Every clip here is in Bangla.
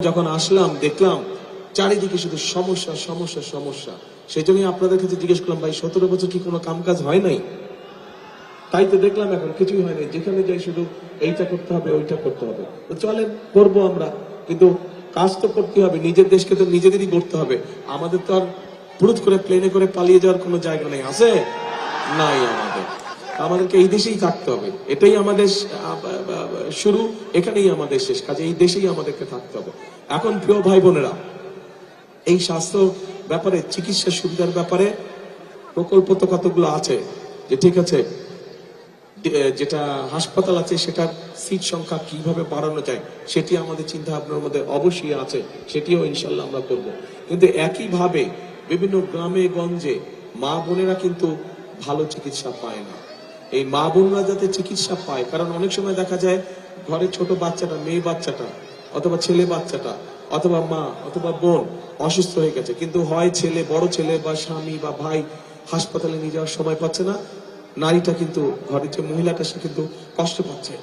যখন আসলাম দেখলাম চারিদিকে শুধু সমস্যা সমস্যা সমস্যা। সেই জন্যই আপনাদের কাছে জিজ্ঞেস করলাম, ভাই 17 বছর কি কোনো কাম কাজ হয় নাই? তাই তো দেখলাম এখন কিছুই হয় নাই, যেখানে যাই শুধু এইটা করতে হবে ওইটা করতে হবে। তো চলেন করবো আমরা, কিন্তু কাজ তো করতে হবে, নিজের দেশকে তো নিজেদেরই করতে হবে। আমাদের তো আর পুরুত করে প্লেনে করে পালিয়ে যাওয়ার কোনো জায়গা নেই, আছে নাই আমাদেরকে এই দেশেই থাকতে হবে। এটাই আমাদের শুরু, এখানেই আমাদের শেষ, কাজে এই দেশেই আমাদেরকে থাকতে হবে। এখন প্রিয় ভাই বোনেরা, এই স্বাস্থ্য ব্যাপারে, চিকিৎসা সুবিধার ব্যাপারে প্রকল্প তো কতগুলো আছে, যে ঠিক আছে যেটা হাসপাতাল আছে সেটার সিট সংখ্যা কিভাবে বাড়ানো যায় সেটি আমাদের চিন্তা ভাবনার মধ্যে অবশ্যই আছে, সেটিও ইনশাল্লাহ আমরা করব। কিন্তু একইভাবে বিভিন্ন গ্রামে গঞ্জে মা বোনেরা কিন্তু ভালো চিকিৎসা পায় না। এই মা বোনরা যাতে চিকিৎসা পায়, কারণ অনেক সময় দেখা যায় ঘরে ছোট বাচ্চাটা, মেয়ে বাচ্চাটা অথবা ছেলে বাচ্চাটা অথবা মা অথবা বোন অসুস্থ হয়ে গেছে, কিন্তু হয় ছেলে, বড় ছেলে বা স্বামী বা ভাই হাসপাতালে নিয়ে যাওয়ার সময় পাচ্ছে না, নারীটা কিন্তু ঘরের যে মহিলাটা সে কিন্তু কষ্ট পাচ্ছে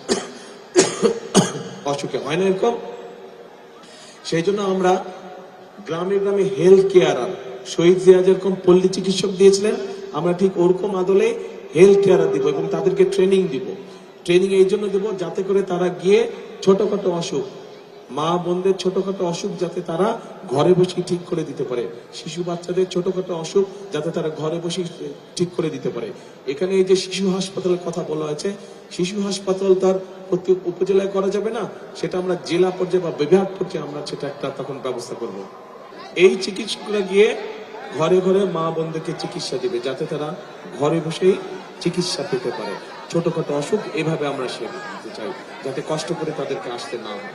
অসুখে, হয় না এরকম? সেই জন্য আমরা গ্রামে গ্রামে হেলথ কেয়ারার, শহীদ জিয়া যেরকম পল্লী চিকিৎসক দিয়েছিলেন, আমরা ঠিক ওরকম আদলে হেলথ কেয়ারার দিব এবং তাদেরকে ট্রেনিং দিব। ট্রেনিং এই জন্য দেবো যাতে করে তারা গিয়ে ছোটখাটো অসুখ, মা বোনদের ছোটখাটো অসুখ যাতে তারা ঘরে বসে ঠিক করে দিতে পারে, শিশু বাচ্চাদের ছোটখাটো অসুখ যাতে তারা ঘরে বসে ঠিক করে দিতে পারে। এখানে এই যে শিশু হাসপাতালের কথা বলা হয়েছে, শিশু হাসপাতাল তার প্রতি উপজেলায় করা যাবে না, সেটা আমরা জেলা পর্যায়ে বা বিভাগ পর্যায়ে আমরা সেটা একটা তখন ব্যবস্থা করব। এই চিকিৎসকরা গিয়ে ঘরে ঘরে মা বোনদেরকে চিকিৎসা দিবে যাতে তারা ঘরে বসেই চিকিৎসা পেতে পারে। ছোটখাটো অসুখ এভাবে আমরা সেরে দিতে চাই, যাতে কষ্ট করে তাদেরকে আসতে না হয়।